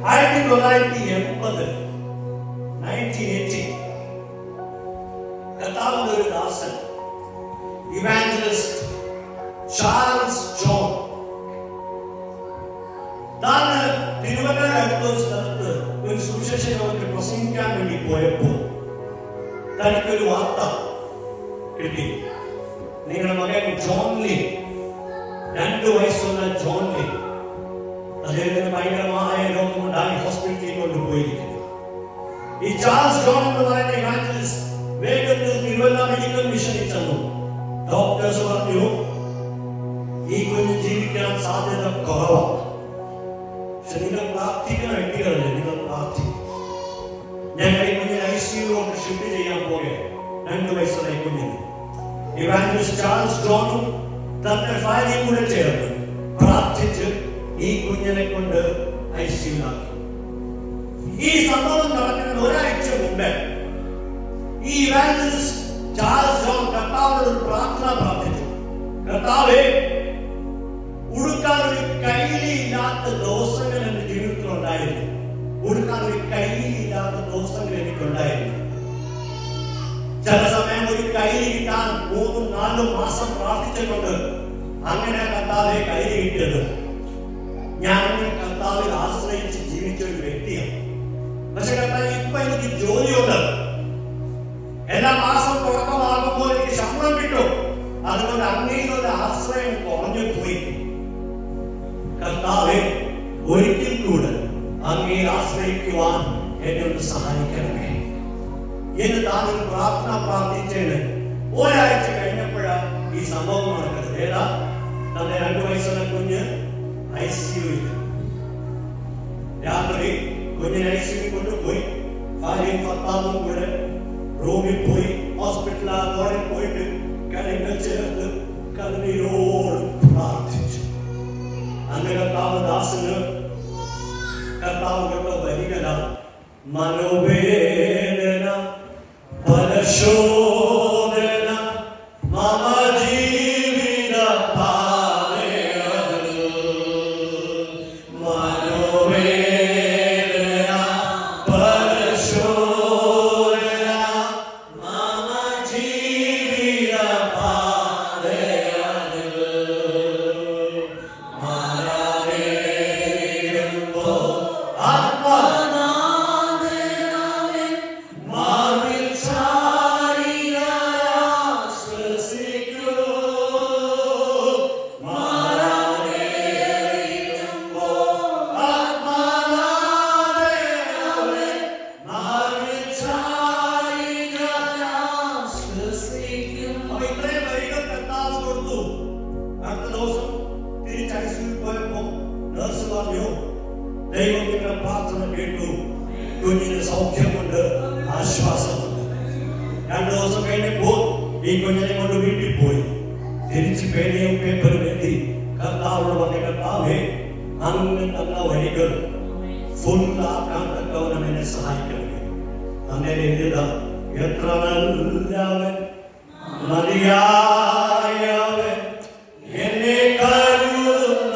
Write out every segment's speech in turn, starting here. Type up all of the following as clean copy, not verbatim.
1980 കർത്താവിന്റെ ഒരു ദാസൻ evangelist Charles John താന് തിരുവനന്തപുരം അടുത്തൊരു സ്ഥലത്ത് ഒരു സുവിശേഷ യോഗത്തിൽ പ്രസംഗിക്കാൻ വേണ്ടി പോയപ്പോൾ തനിക്കൊരു വാർത്ത കിട്ടി. നിങ്ങളുടെ മകൻ ജോൺ ലീ, 2 വയസ്സുള്ള ജോൺ ലീ, അദ്ദേഹത്തിന് ഭയങ്കരമായ രോഗമുണ്ടായി ഹോസ്പിറ്റലിൽ കൊണ്ടുപോയിരിക്കുന്നു. ഈ ചാൾസ് ജോൺ എന്ന് പറയുന്ന ഇവാഞ്ചലിസ്റ്റ് വേഗത്തിൽ തിരുവല്ല മെഡിക്കൽ മിഷനിൽ ചെന്നു. ഡോക്ടേഴ്സ് പറഞ്ഞു ഈ കുഞ്ഞ് ജീവിക്കാൻ സാധ്യത കുറവാണ്. പക്ഷെ നിങ്ങൾ പ്രാർത്ഥിക്കുന്ന വ്യക്തികളല്ലേ, നിങ്ങൾ പ്രാർത്ഥിക്കും. ഞങ്ങൾ ഈ കുഞ്ഞിനെ ICUലോട്ട് ഷിഫ്റ്റ് ചെയ്യാൻ പോകുകയാണ്. 2 വയസ്സുള്ള ഈ കുഞ്ഞിന് ഇവാഞ്ചലിസ്റ്റ് ചാൾസ് ജോണും തന്റെ ഭാര്യയും കൂടെ ചേർന്ന് പ്രാർത്ഥിച്ച് ഈ കുഞ്ഞിനെ കൊണ്ട് ICUലാക്കി. ഈ സംഭവം നടക്കുന്ന ഒരാഴ്ച മുമ്പേ ഈ ഇവാഞ്ചലിസ്റ്റ് ചാൾസ് ജോൺ കർത്താവിനോട് ഒരു പ്രാർത്ഥന പ്രാർത്ഥിച്ചു. കർത്താവേ, ഉടുക്കാൻ ഒരു കൈലിയില്ലാത്ത ദിവസങ്ങൾ എന്റെ ജീവിതത്തിൽ ഉണ്ടായിരുന്നു. ഉടുക്കാൻ ഒരു കൈലിയില്ലാത്ത ദിവസങ്ങൾ എനിക്കുണ്ടായിരുന്നു. ചില സമയം ഒരു കൈലി കിട്ടാൻ 3-4 മാസം പ്രാർത്ഥിച്ചിട്ടുണ്ട്. അങ്ങനെ കർത്താവെ കൈലി കിട്ടിയത്. ഞാൻ അങ്ങനെ കർത്താവിൽ ആശ്രയിച്ച് ജീവിച്ച ഒരു വ്യക്തിയാണ്. പക്ഷെ കർത്താവ് ഇപ്പൊ എനിക്ക് ജോലിയുണ്ട്, എല്ലാ മാസം തുടക്കമാകുമ്പോൾ എനിക്ക് ശമ്പളം കിട്ടും. അതുകൊണ്ട് അങ്ങനെയുള്ള ആശ്രയം കുറഞ്ഞു പോയി. കർത്താവെ, ഒരിക്കൽ കൂടെ അങ്ങേ ആശ്രയിക്കുവാൻ എന്നെ ഒന്ന് സഹായിക്കണമേ എന്ന് താനൊരു പ്രാർത്ഥന പ്രാർത്ഥിച്ചതിന് ഒരാഴ്ച കഴിഞ്ഞപ്പോഴാണ് ഈ സംഭവം നടക്കുന്നത്. ഏതാ, തന്റെ 2 വയസ്സുള്ള കുഞ്ഞ് ICUവിൽ. രാത്രി കുഞ്ഞിനെ ICUവിൽ കൊണ്ടുപോയി. ഭാര്യയും ഭർത്താവും കൂടെ റൂമിൽ പോയി ഹോസ്പിറ്റലിൽ പോയിട്ട് കരങ്ങൾ ചേർത്ത് കണ്ണീരോട് പ്രാർത്ഥിച്ചു. അങ്ങനെ കർത്താവദാസന് കർത്താവ് കണ്ട വരികല മനോവേദന പരശോധന മമ ജീവിത ദൈവം നിങ്ങളുടെ പ്രാർത്ഥന കേട്ടു. കുഞ്ഞിന് സൗഖ്യമുണ്ട്, ആശ്വാസമുണ്ട്. 2 ദിവസം കഴിഞ്ഞപ്പോൾ ഈ കുഞ്ഞിനെ കൊണ്ട് വീട്ടിൽ പോയി. തിരിച്ച് പേനയും പേപ്പറും എത്തി കർത്താവോട് പറഞ്ഞ, കർത്താവേ, അങ്ങ് തന്ന വഴികൾ ഫുള്ളാക്കാൻ തക്കവനം എന്നെ സഹായിക്കണമേ. അങ്ങനെ എഴുതാം, എത്ര നല്ലവൻ മതിയായവൻ എന്നെ കരുതുന്ന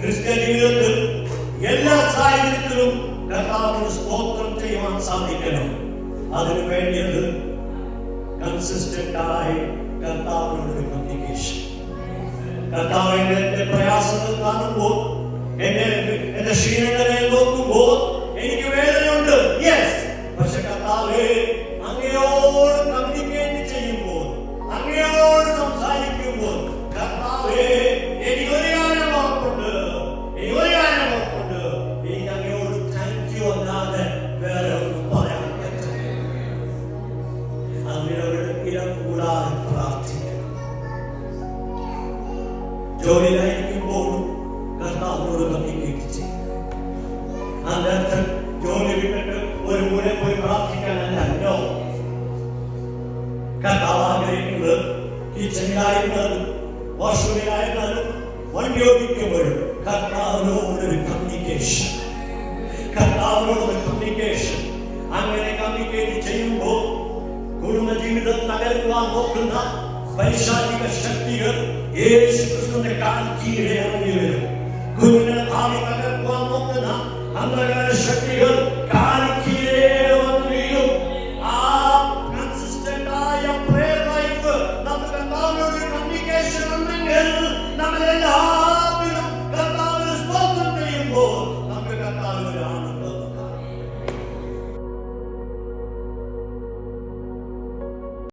ക്രിസ്ത്യ ജീവിതത്തിൽ എല്ലാ സാഹചര്യത്തിലും കർത്താവിന് സ്തോത്രം ചെയ്യുവാൻ സാധിക്കണം. അതിനു വേണ്ടിയത് കൺസിസ്റ്റന്റ് ആയി കർത്താവിനോട് കമ്മ്യൂണിക്കേഷൻ. കർത്താവിന്റെ എന്റെ പ്രയാസങ്ങൾ കാണുമ്പോൾ, എന്റെ ക്ഷീണങ്ങളെ നോക്കുമ്പോൾ എനിക്ക് വേദനയുണ്ട്. യെസ്, പക്ഷെ കർത്താവേ, അങ്ങയോട് കമ്മ്യൂണിക്കേറ്റ് ചെയ്യുമ്പോൾ, അങ്ങയോട് സംസാരിക്കുമ്പോൾ, കർത്താവേ, എനിക്കൊരു കാര്യം ഉറപ്പുണ്ട്, എനിക്ക് അങ്ങയോട് താങ്ക് യു അല്ലാതെ വേറെ ഒന്നും പറയാൻ പറ്റില്ല. അങ്ങനെയൊരു ഇടം കൂടാതെ പ്രാർത്ഥിക്കണം. ജോലിയിലായിരിക്കുമ്പോഴും കർത്താവിനോട് കമ്മ്യൂണിക്കേറ്റ് ചെയ്യും. അതിനർത്ഥം ജോലി വിട്ടിട്ട് ഒരു മൂലം പോയി പ്രാർത്ഥിക്കാനല്ലോ. കർത്താവ് ആഗ്രഹിക്കുന്നത് കിച്ചണിലായിരുന്നാലും വാഷ്റൂമിലായിരുന്നാലും വണ്ടി ഓടിക്കുമ്പോഴും കർത്താവിനോടൊരു കമ്മ്യൂണിക്കേഷൻ. അങ്ങനെ കമ്മ്യൂണിക്കേറ്റ് ചെയ്യുമ്പോൾ കുടുംബജീവിതം തകർക്കുവാൻ നോക്കുന്ന പൈശാചിക ശക്തികൾ യേശു ക്രിസ്തുവിന്റെ കാൽ കീഴെ ഇറങ്ങി വരും. കുഞ്ഞിനെ ഭാവി തകർക്കുവാൻ